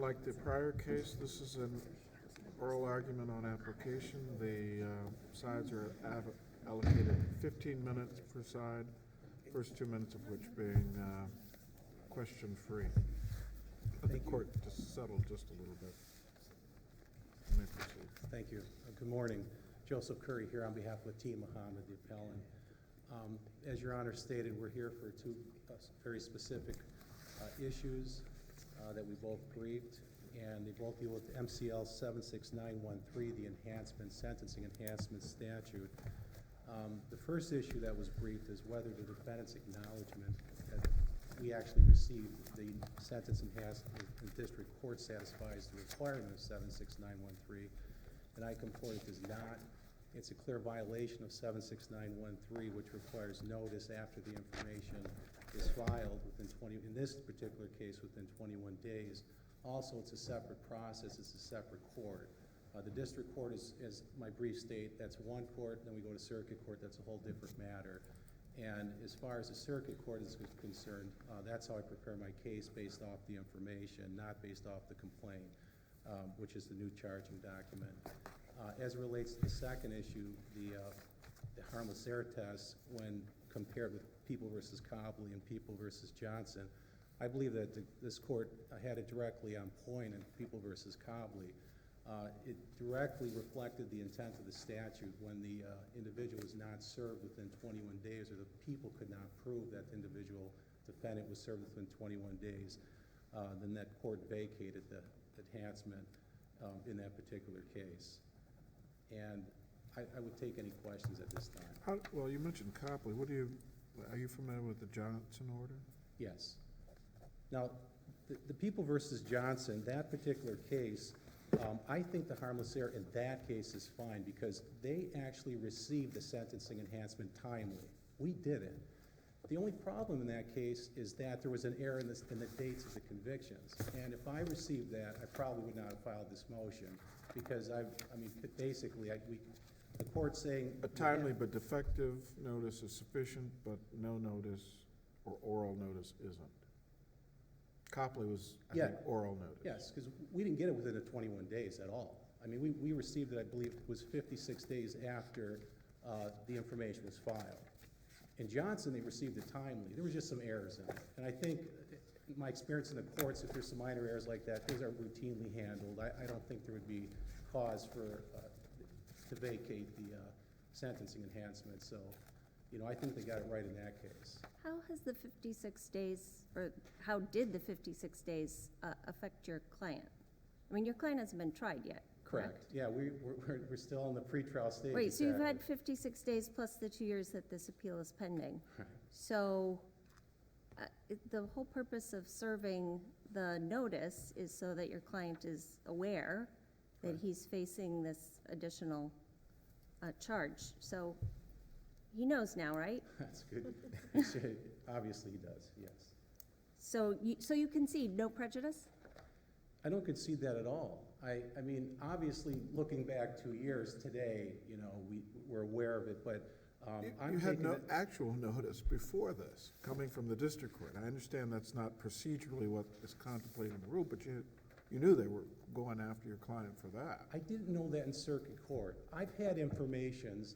Unlike the prior case, this is an oral argument on application. The sides are allocated 15 minutes per side, first 2 minutes of which being question-free. Let the court just settle just a little bit. You may proceed. Thank you. Good morning. Joseph Curry here on behalf of Fateen Muhammad, the appellant. As Your Honor stated, we're here for two very specific issues that we both briefed, and they both deal with MCL 76913, the sentencing enhancement statute. The first issue that was briefed is whether the defendant's acknowledgement that we actually received the sentence enhancement in district court satisfies the requirement of 76913, and I complain it does not. It's a clear violation of 76913, which requires notice after the information is filed within 20, in this particular case, within 21 days. Also, it's a separate process, it's a separate court. The district court is, as my brief state, that's one court, then we go to circuit court, that's a whole different matter. And as far as the circuit court is concerned, that's how I prepare my case, based off the information, not based off the complaint, which is the new charging document. As it relates to the second issue, the harmless error test, when compared with People versus Cobley and People versus Johnson, I believe that this court had it directly on point in People versus Cobley. It directly reflected the intent of the statute when the individual was not served within 21 days, or the people could not prove that the individual defendant was served within 21 days. Then that court vacated the enhancement in that particular case. And I would take any questions at this time. Well, you mentioned Copley. Are you familiar with the Johnson order? Yes. Now, the People versus Johnson, that particular case, I think the harmless error in that case is fine because they actually received the sentencing enhancement timely. We didn't. The only problem in that case is that there was an error in the dates of the convictions. And if I received that, I probably would not have filed this motion because basically, the court's saying— A timely but defective notice is sufficient, but no notice or oral notice isn't. Copley was, I think, oral notice. Yes, because we didn't get it within the 21 days at all. I mean, we received it, I believe, it was 56 days after the information was filed. In Johnson, they received it timely. There was just some errors in it. And I think, in my experience in the courts, if there's some minor errors like that, those are routinely handled. I don't think there would be cause to vacate the sentencing enhancement. So, I think they got it right in that case. How has the 56 days, or how did the 56 days affect your client? I mean, your client hasn't been tried yet. Correct. Yeah, we're still in the pretrial stage. Wait, so you've had 56 days plus the 2 years that this appeal is pending. Right. So the whole purpose of serving the notice is so that your client is aware that he's facing this additional charge. So he knows now, right? That's good. Obviously he does, yes. So you concede no prejudice? I don't concede that at all. I mean, obviously, looking back 2 years today, we're aware of it, but you had no actual notice before this, coming from the district court. I understand that's not procedurally what is contemplated in the rule, but you knew they were going after your client for that. I didn't know that in circuit court. I've had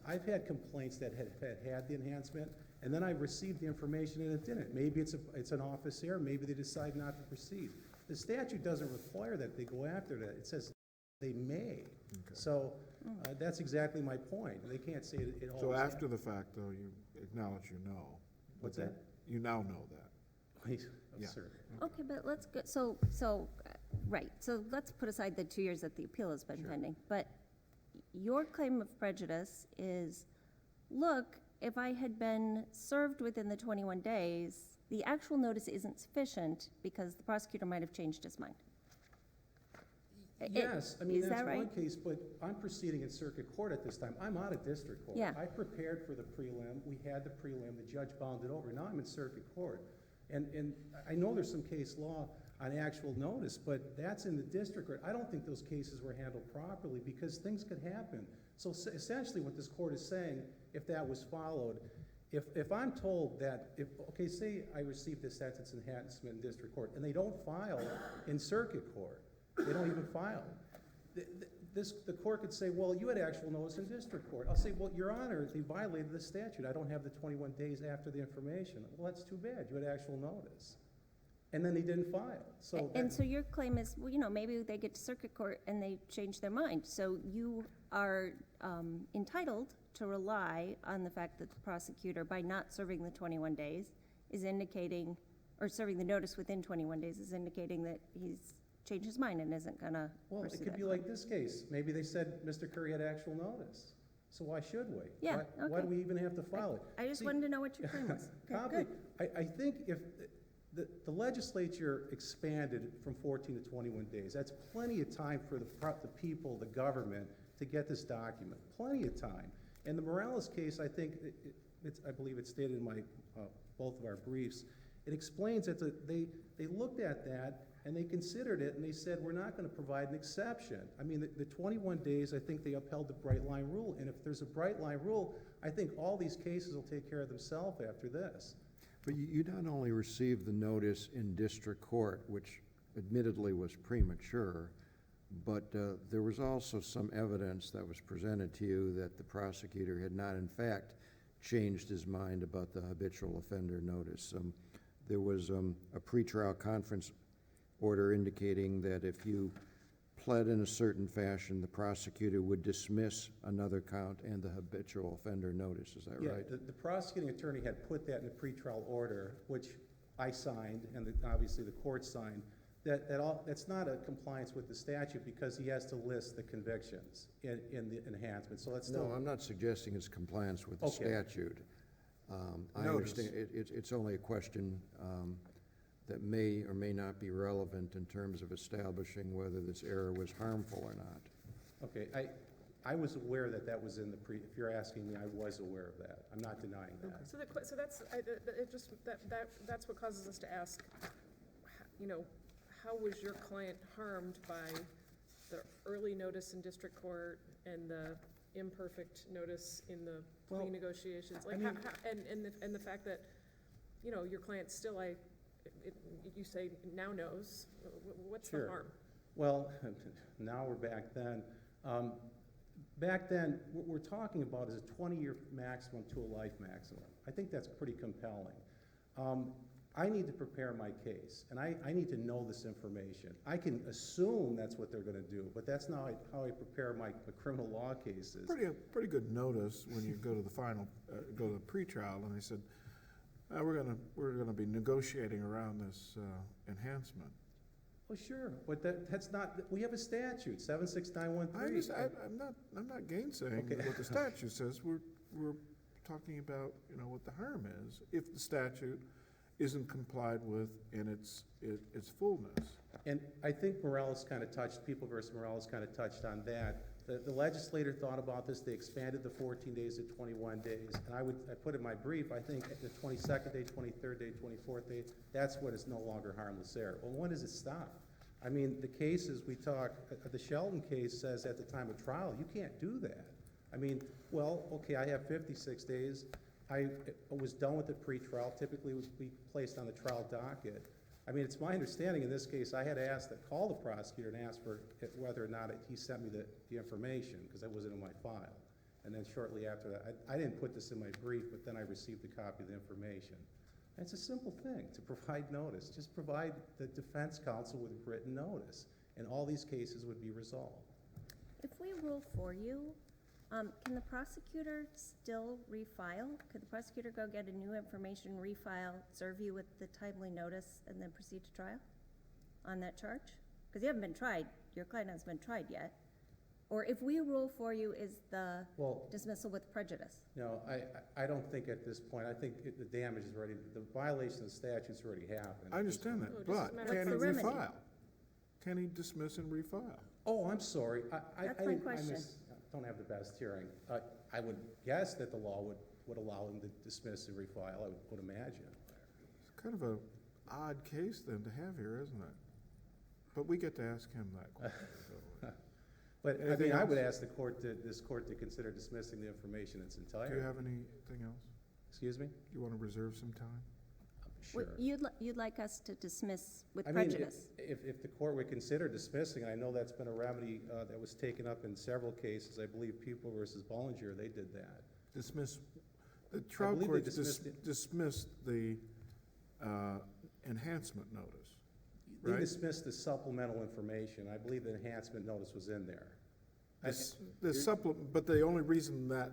I've had complaints that had the enhancement, and then I received the information and it didn't. Maybe it's an office error, maybe they decide not to proceed. The statute doesn't require that they go after that. It says they may. Okay. So that's exactly my point. They can't say it all. So after the fact, though, you acknowledge you know. What's that? You now know that. Wait, yeah. Sir. Okay, but let's go, right, so let's put aside the 2 years that the appeal has been pending. But your claim of prejudice is, look, if I had been served within the 21 days, the actual notice isn't sufficient because the prosecutor might have changed his mind. Yes, I mean, that's that right? one case, but I'm proceeding in circuit court at this time. I'm out of district court. Yeah. I prepared for the prelim. We had the prelim. The judge bound it over. Now I'm in circuit court. And I know there's some case law on actual notice, but that's in the district court. I don't think those cases were handled properly because things could happen. So essentially what this court is saying, if that was followed, if I'm told that, say I received this sentence enhancement in district court and they don't file in circuit court, They don't even file. The court could say, well, you had actual notice in district court. I'll say, well, Your Honor, they violated the statute. I don't have the 21 days after the information. Well, that's too bad. You had actual notice. And then they didn't file. So And so your claim is, well, maybe they get to circuit court and they change their mind. So you are entitled to rely on the fact that the prosecutor, by not serving the 21 days, is indicating, or serving the notice within 21 days, is indicating that he's changed his mind and isn't gonna Well, pursue it could that be claim. like this case. Maybe they said Mr. Curry had actual notice. So why should we? Yeah, Why do okay. we even have to file it? I just See, wanted to know what your claim was. Okay, Copy. good. I think if the legislature expanded from 14 to 21 days, that's plenty of time for the people, the government, to get this document. Plenty of time. And the Morales case, I think, I believe it's stated in my, both of our briefs, it explains that they looked at that and they considered it and they said, we're not going to provide an exception. I mean, the 21 days, I think they upheld the bright line rule. And if there's a bright line rule, I think all these cases will take care of themselves after this. But you not only received the notice in district court, which admittedly was premature, but there was also some evidence that was presented to you that the prosecutor had not in fact changed his mind about the habitual offender notice. There was a pretrial conference order indicating that if you pled in a certain fashion, the prosecutor would dismiss another count and the habitual offender notice. Is that right? Yeah, the prosecuting attorney had put that in the pretrial order, which I signed and obviously the court signed. That's not a compliance with the statute because he has to list the convictions in the enhancement. So that's still. No, I'm not suggesting it's compliance with the Okay. statute. I Notice. understand, it's only a question that may or may not be relevant in terms of establishing whether this error was harmful or not. Okay, I was aware that was in the if you're asking me, I was aware of that. I'm not denying that. So that's, that's what causes us to ask, how was your client harmed by the early notice in district court and the imperfect notice in the plea Well, negotiations? I Like, mean- and the fact that, your client still, you say now knows, what's the Sure. harm? Well, now we're back then. Back then, what we're talking about is a 20-year maximum to a life maximum. I think that's pretty compelling. I need to prepare my case, and I need to know this information. I can assume that's what they're going to do, but that's not how I prepare my criminal law cases. Pretty good notice when you go to the final, go to the pretrial, and they said, we're gonna be negotiating around this enhancement. Well, sure, but that's not, we have a statute, 76913. I'm not gainsaying Okay. what the statute says. We're talking about, what the harm is if the statute isn't complied with in its fullness. And I think Morales kind of touched, People versus Morales kind of touched on that. The legislator thought about this, they expanded the 14 days to 21 days. And I put in my brief, I think the 22nd day, 23rd day, 24th day, that's what is no longer harmless error. Well, when does it stop? I mean, the cases we talk, the Sheldon case says at the time of trial, you can't do that. I mean, well, okay, I have 56 days. I was done with the pretrial, typically would be placed on the trial docket. I mean, it's my understanding in this case, I had asked to call the prosecutor and ask for whether or not he sent me the information, because that wasn't in my file. And then shortly after that, I didn't put this in my brief, but then I received a copy of the information. And it's a simple thing, to provide notice. Just provide the defense counsel with written notice, and all these cases would be resolved. If we rule for you, can the prosecutor still refile? Could the prosecutor go get a new information, refile, serve you with the timely notice, and then proceed to trial on that charge? Because you haven't been tried, your client hasn't been tried yet. Or if we rule for you, is the Well, dismissal with prejudice? no, I don't think at this point, I think the damage is already, the violation of the statute's already happened. I understand Oh, that, it but doesn't matter. can he What's the remedy? refile? Can he dismiss and refile? Oh, I'm sorry. That's my question. Don't have the best hearing. I would guess that the law would allow him to dismiss and refile, I would imagine. It's kind of a odd case then to have here, isn't it? But we get to ask him that question. so. But, I Anything mean, I would else? ask this court to consider dismissing the information in its entirety. Do you have anything else? Excuse me? You want to reserve some time? Sure. You'd like us to dismiss with I mean, prejudice? if the court would consider dismissing, and I know that's been a remedy that was taken up in several cases, I believe People versus Bollinger, they did that. Dismiss, the trial believe they court dismissed it. dismissed the enhancement notice, They right? dismissed the supplemental information. I believe the enhancement notice was in there. But the only reason that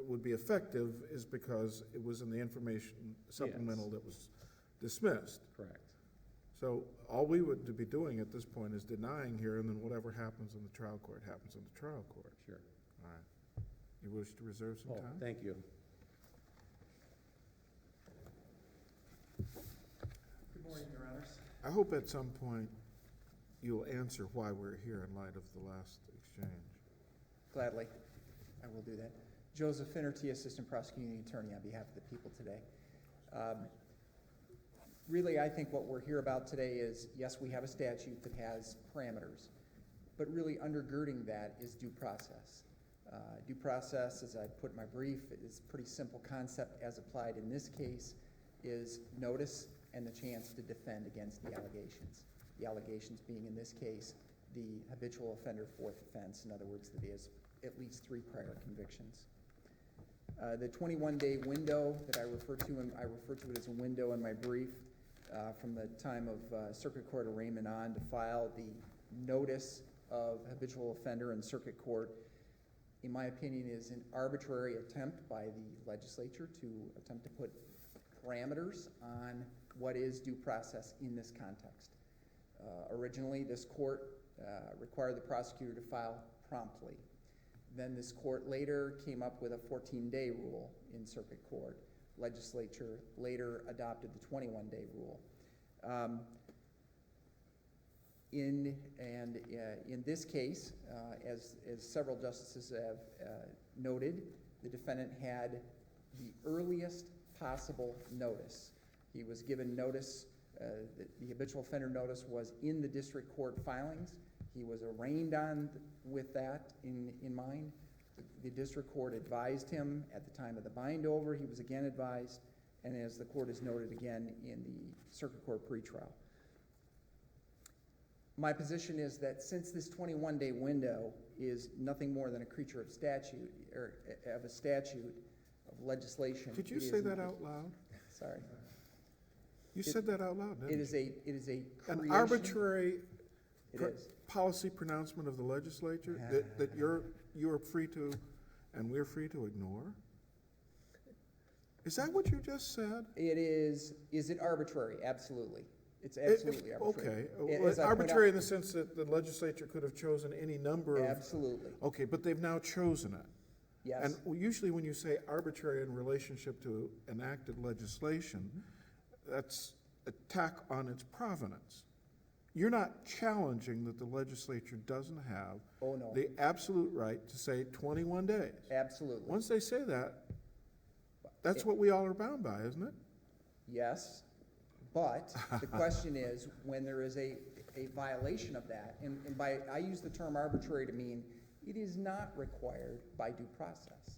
would be effective is because it was in the information supplemental that was dismissed. Correct. So all we would be doing at this point is denying here, and then whatever happens in the trial court happens in the trial court. Sure. All right. You wish to reserve some Oh, time? thank you. Good morning, Your Honors. I hope at some point you'll answer why we're here in light of the last exchange. Gladly, I will do that. Joseph Finnerty, Assistant Prosecuting Attorney on behalf of the people today. Really, I think what we're here about today is, yes, we have a statute that has parameters, but really undergirding that is due process. Due process, as I put in my brief, is a pretty simple concept as applied in this case, is notice and the chance to defend against the allegations. The allegations being, in this case, the habitual offender fourth offense, in other words, that he has at least 3 prior convictions. The 21-day window that I refer to it as a window in my brief, from the time of Circuit Court arraignment on to file the notice of habitual offender in Circuit Court, in my opinion, is an arbitrary attempt by the legislature to attempt to put parameters on what is due process in this context. Originally, this court required the prosecutor to file promptly. Then this court later came up with a 14-day rule in Circuit Court. Legislature later adopted the 21-day rule. In this case, as several justices have noted, the defendant had the earliest possible notice. He was given notice, the habitual offender notice was in the district court filings. He was arraigned on with that in mind. The district court advised him at the time of the bind over. He was again advised, and as the court has noted again in the Circuit Court pretrial. My position is that since this 21-day window is nothing more than a creature of statute, or of a statute of legislation. Could you say that out loud? Sorry. You said that out loud, didn't you? It is a An creation. arbitrary It is. policy pronouncement of the legislature that you're free to, and we're free to ignore? Is that what you just said? It is it arbitrary? Absolutely. It's absolutely arbitrary. Okay, As I point arbitrary out- in the sense that the legislature could have chosen any number of. Absolutely, Okay, but they've now chosen it. yes. And usually when you say arbitrary in relationship to enacted legislation, that's attack on its provenance. You're not challenging that the legislature doesn't have Oh, no, the absolute right to say 21 days. absolutely. Once they say that, that's what we all are bound by, isn't it? Yes, but the question is, when there is a violation of that, and by, I use the term arbitrary to mean it is not required by due process.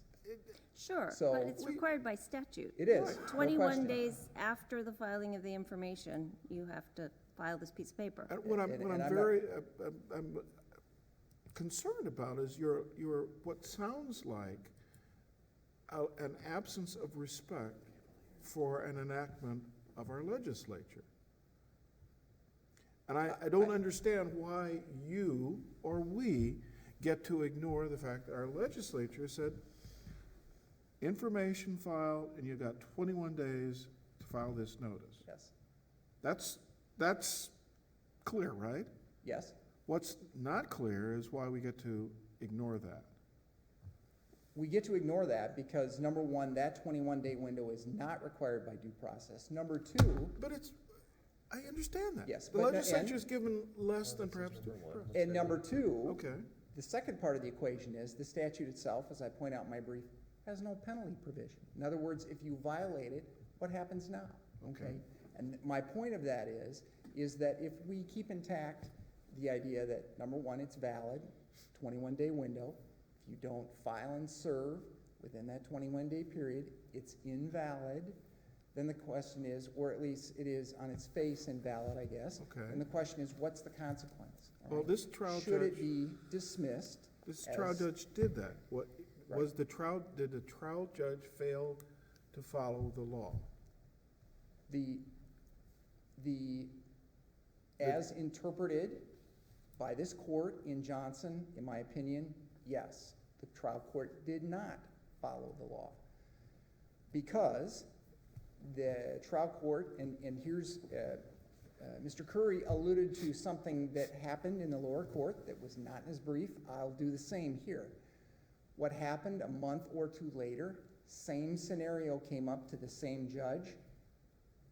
Sure, So- but it's required by statute. It is, no 21 question. days after the filing of the information, you have to file this piece of paper. And what And I'm I'm very I'm concerned about is your what sounds like an absence of respect for an enactment of our legislature. And I don't understand why you or we get to ignore the fact that our legislature said, information filed, and you got 21 days to file this notice. Yes, That's clear, right? yes. What's not clear is why we get to ignore that. We get to ignore that because, number one, that 21-day window is not required by due process. Number two, But I understand that. Yes, The but- legislature's given less than perhaps due process. and number two, Okay, the second part of the equation is the statute itself, as I point out in my brief, has no penalty provision. In other words, if you violate it, what happens now? Okay. And my point of that is that if we keep intact the idea that, number one, it's valid, 21-day window, if you don't file and serve within that 21-day period, it's invalid, then the question is, or at least it is on its face invalid, I guess. Okay. And the question is, what's the consequence? All Well, right? this trial Should it judge, be dismissed? this trial as- judge did that. What, Right. was the trial, did the trial judge fail to follow the law? As interpreted by this court in Johnson, in my opinion, yes, the trial court did not follow the law. Because the trial court, and here's, Mr. Curry alluded to something that happened in the lower court that was not in his brief. I'll do the same here. What happened a month or two later, same scenario came up to the same judge.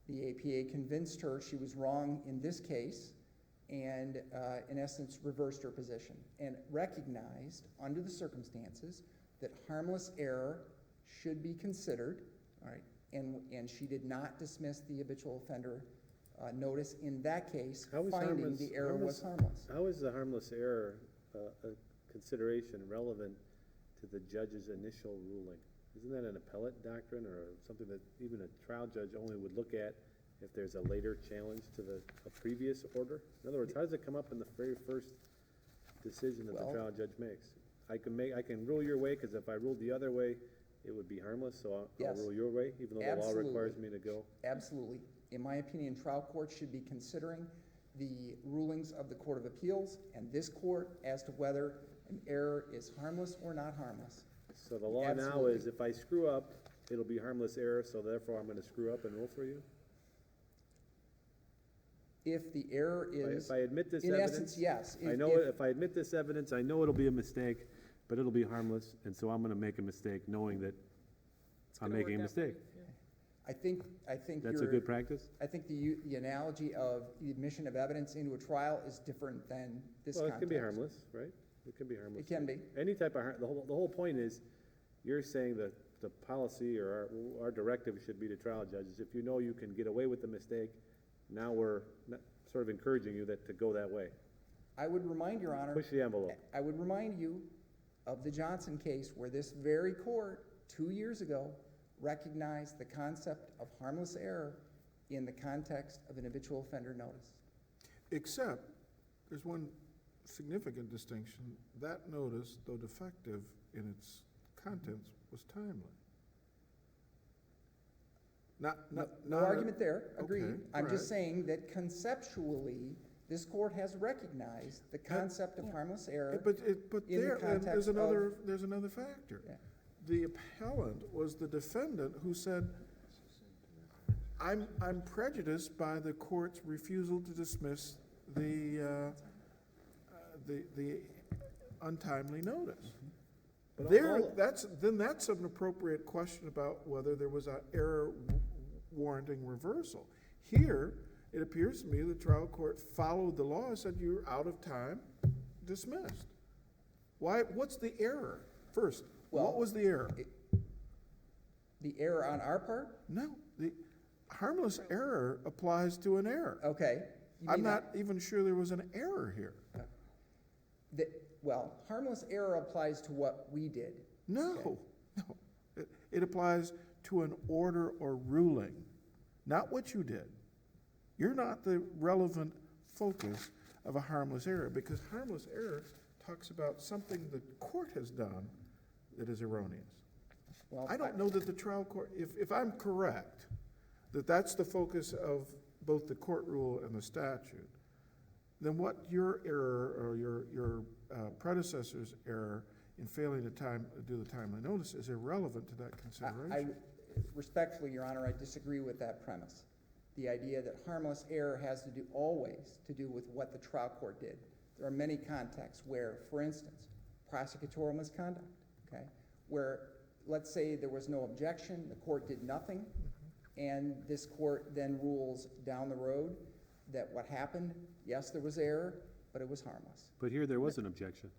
The APA convinced her she was wrong in this case and, in essence, reversed her position and recognized, under the circumstances, that harmless error should be considered, all right, and she did not dismiss the habitual offender notice in that case, How is finding harmless- the error was harmless- harmless. How is the harmless error a consideration relevant to the judge's initial ruling? Isn't that an appellate doctrine or something that even a trial judge only would look at if there's a later challenge to a previous order? In other words, how does it come up in the very first decision that the Well- trial judge makes? I can rule your way, because if I ruled the other way, it would be harmless, so I'll Yes. rule your way, even though the law requires Absolutely. me to go. Absolutely. In my opinion, trial courts should be considering the rulings of the Court of Appeals and this court as to whether an error is harmless or not harmless. So the law now Absolutely. is if I screw up, it'll be harmless error, so therefore I'm gonna screw up and rule for you? If the error is, If I admit this in evidence. essence, yes. I know, if I admit this evidence, I know it'll be a mistake, but it'll be harmless, and so I'm gonna make a mistake knowing that It's I'm gonna making a work out for mistake. you, yeah. I think That's a you're, good practice? I think the analogy of the admission of evidence into a trial is different than this Well, context. it can be harmless, right? It can be harmless. It can be. Any type of, the whole point is, you're saying that the policy or our directive should be to trial judges, if you know you can get away with the mistake, now we're sort of encouraging you to go that way. I would remind Your Honor. Push the envelope. I would remind you of the Johnson case where this very court, 2 years ago, recognized the concept of harmless error in the context of an habitual offender notice. Except, there's one significant distinction. That notice, though defective in its contents, was timely. No not argument there, agreed. Okay, I'm all just right. saying that conceptually, this court has recognized the concept of harmless error. But in the there, and context of- there's another factor. Yeah. The appellant was the defendant who said, I'm prejudiced by the court's refusal to dismiss the untimely notice. But There, all- that's an appropriate question about whether there was an error warranting reversal. Here, it appears to me the trial court followed the law and said you're out of time, dismissed. Why, what's the error? First, what Well, was the error? The error on our part? No, the harmless error applies to an error. Okay. You I'm mean not even sure there was an error here. Well, harmless error applies to what we did. No, no. It applies to an order or ruling, not what you did. You're not the relevant focus of a harmless error, because harmless error talks about something the court has done that is erroneous. Well, I don't know that the trial court, if I'm correct, that that's the focus of both the court rule and the statute, then what your error or your predecessor's error in failing to do the timely notice is irrelevant to that consideration. Respectfully, Your Honor, I disagree with that premise. The idea that harmless error has to do always to do with what the trial court did. There are many contexts where, for instance, prosecutorial misconduct, okay, where, let's say there was no objection, the court did nothing, and this court then rules down the road that what happened, yes, there was error, but it was harmless. But here, there was an objection.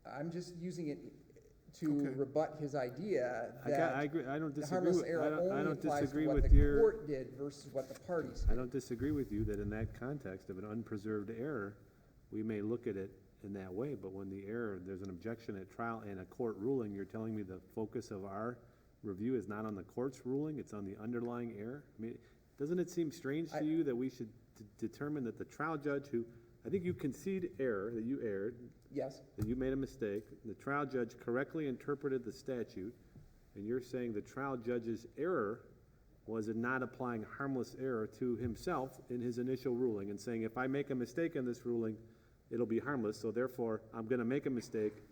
I'm just using it to Okay. rebut his idea I that agree, I don't the disagree harmless with, error I only don't applies to disagree what with the your, court did versus what the parties I did. don't disagree with you that in that context of an unpreserved error, we may look at it in that way, but when the error, there's an objection at trial and a court ruling, you're telling me the focus of our review is not on the court's ruling, it's on the underlying error? I mean, doesn't it seem strange to you that we should determine that the trial judge who, I think you concede error, that you erred, Yes, that you made a mistake, the trial judge correctly interpreted the statute, and you're saying the trial judge's error was in not applying harmless error to himself in his initial ruling, and saying, if I make a mistake in this ruling, it'll be harmless, so therefore, I'm gonna make a mistake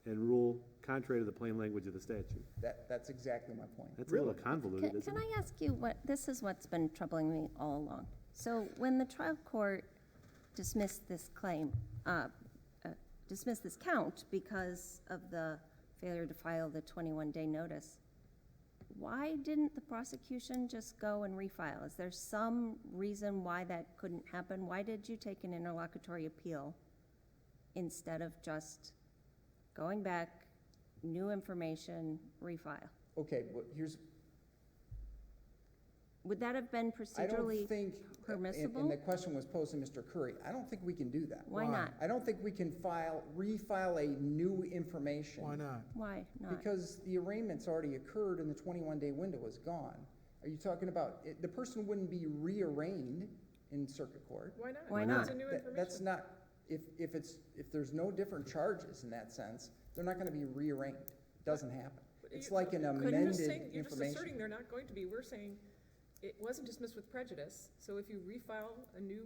and rule contrary to the plain language of the statute. that's exactly my point. That's a little convoluted, Can isn't it? I ask you what, this is what's been troubling me all along. So when the trial court dismissed this claim, dismissed this count because of the failure to file the 21-day notice, why didn't the prosecution just go and refile? Is there some reason why that couldn't happen? Why did you take an interlocutory appeal instead of just going back, new information, refile? Okay, well, here's, Would that have been I don't procedurally think, permissible? and the question was posed to Mr. Curry, I don't think we can do that. Why not? I don't think we can refile a new information. Why not? Why not? Because the arraignment's already occurred and the 21-day window is gone. Are you talking about, the person wouldn't be rearraigned in circuit court? Why not? Why That's not? a new That's information. not, if there's no different charges in that sense, they're not gonna be rearraigned. Doesn't happen. It's like an You're just amended saying- You're just asserting information. they're not going to be. We're saying it wasn't dismissed with prejudice, so if you refile a new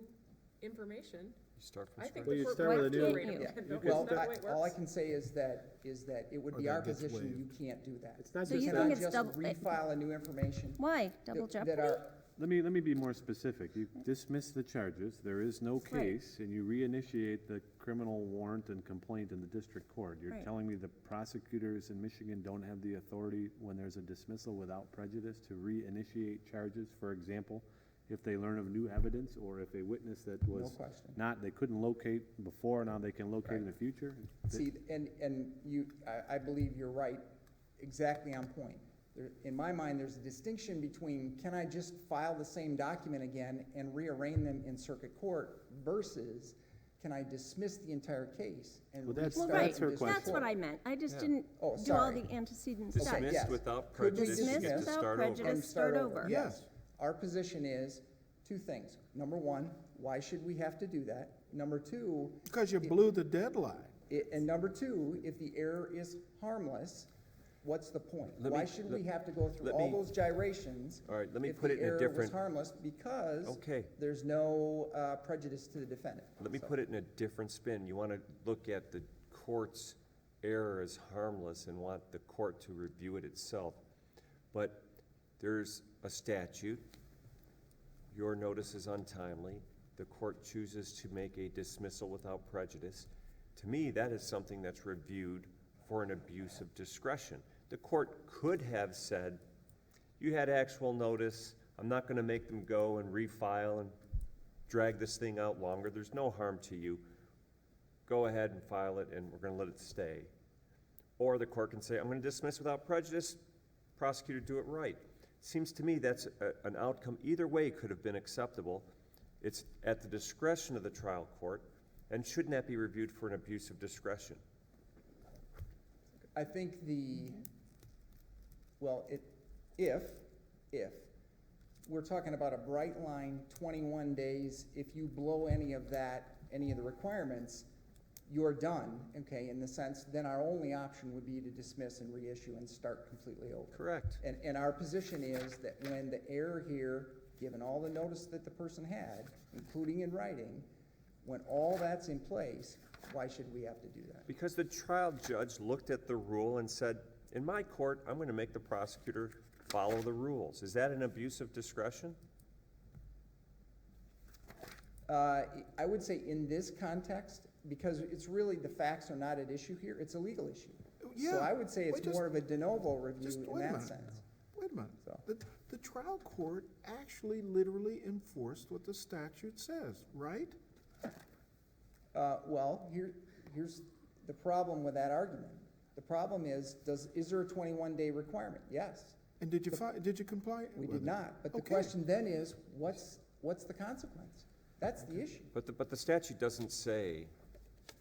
information, You start from I think scratch. Well, the you court start would with a have new- to rate them. Yeah. No, Well, that's not the way it all I works. can say is that it would Or be that our gets position, waived. you can't do that. It's not So just you that. think cannot it's just double- refile a new information. Why? Double that jeopardy? are- Let me be more specific. You dismiss the charges, there is no Right. case, and you reinitiate the criminal warrant and complaint in the district court. You're Right. telling me the prosecutors in Michigan don't have the authority, when there's a dismissal without prejudice, to reinitiate charges, for example, if they learn of new evidence, or if a witness that No was question. not, they couldn't locate before, now they can locate in the future? See, and I believe you're right, exactly on point. In my mind, there's a distinction between, can I just file the same document again and rearrange them in circuit court versus, can I dismiss the entire case and Well, that's- restart Well, in right, that's her district that's court? what I meant. I just Yeah. didn't Oh, do all sorry. the antecedent steps. Okay, yes. Dismissed without Could we prejudice, you Dismiss get to without start over. prejudice, And start over. Yes. Our position is two things. Number one, why should we have to do that? Number two, Because you blew the deadline. and number two, if the error is harmless, what's the point? Let Why me- should let- we have to go through let all me- those gyrations? All right, let me if put the it in a error was different, harmless because okay, there's no prejudice to the defendant. let me So- put it in a different spin. You want to look at the court's error as harmless and want the court to review it itself. But there's a statute, your notice is untimely, the court chooses to make a dismissal without prejudice. To me, that is something that's reviewed for an abuse of discretion. The court could have said, you had actual notice, I'm not gonna make them go and refile and drag this thing out longer, there's no harm to you. Go ahead and file it and we're gonna let it stay. Or the court can say, I'm gonna dismiss without prejudice, prosecutor, do it right. Seems to me that's an outcome, either way could have been acceptable. It's at the discretion of the trial court, and shouldn't that be reviewed for an abuse of discretion? I think if we're talking about a bright line, 21 days, if you blow any of the requirements, you're done, okay, in the sense, then our only option would be to dismiss and reissue and start completely over. Correct. And our position is that when the error here, given all the notice that the person had, including in writing, when all that's in place, why should we have to do that? Because the trial judge looked at the rule and said, in my court, I'm gonna make the prosecutor follow the rules. Is that an abuse of discretion? I would say in this context, because it's really, the facts are not at issue here, it's a legal issue. Yeah. So I would say it's Wait, more of a de novo review Just in wait a that minute sense. now. Wait a minute. So- The trial court actually literally enforced what the statute says, right? Well, here's the problem with that argument. The problem is there a 21-day requirement? Yes. And did you comply? We with did it? not. But the Okay. question then is, what's the consequence? That's the issue. But the statute doesn't say,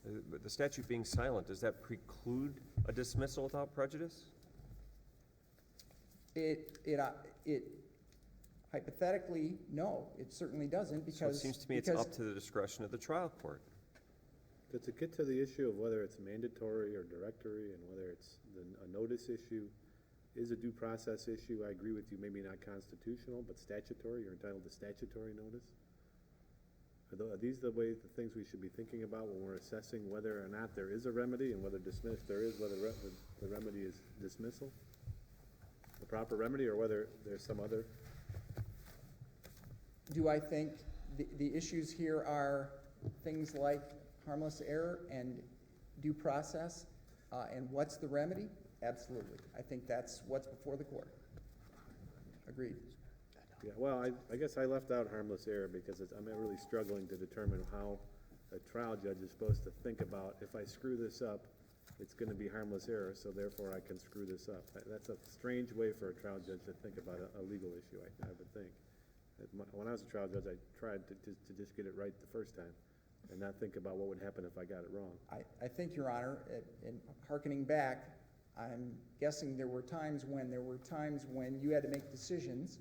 the statute being silent, does that preclude a dismissal without prejudice? It hypothetically, no, it certainly doesn't, because. So it seems to me it's because- up to the discretion of the trial court. But to get to the issue of whether it's mandatory or directory and whether it's a notice issue is a due process issue, I agree with you, maybe not constitutional, but statutory, you're entitled to statutory notice. Are these the things we should be thinking about when we're assessing whether or not there is a remedy and whether if there is, whether the remedy is dismissal? The proper remedy, or whether there's some other? Do I think the issues here are things like harmless error and due process, and what's the remedy? Absolutely. I think that's what's before the court. Agreed. Yeah, well, I guess I left out harmless error because I'm really struggling to determine how a trial judge is supposed to think about, if I screw this up, it's gonna be harmless error, so therefore I can screw this up. That's a strange way for a trial judge to think about a legal issue, I would think. When I was a trial judge, I tried to just get it right the first time and not think about what would happen if I got it wrong. I think, Your Honor, in hearkening back, I'm guessing there were times when you had to make decisions,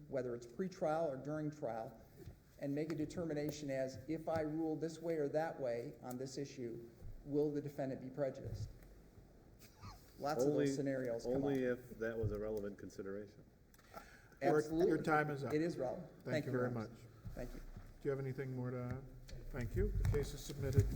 whether it's pre-trial or during trial, and make a determination as, if I rule this way or that way on this issue, will the defendant be prejudiced? Lots of those scenarios come up. Only if that was a relevant consideration. Absolutely. Your time is up. It is relevant. Thank you Your very Honor. much. Thank you. Do you have anything more to add? Thank you. The case is submitted.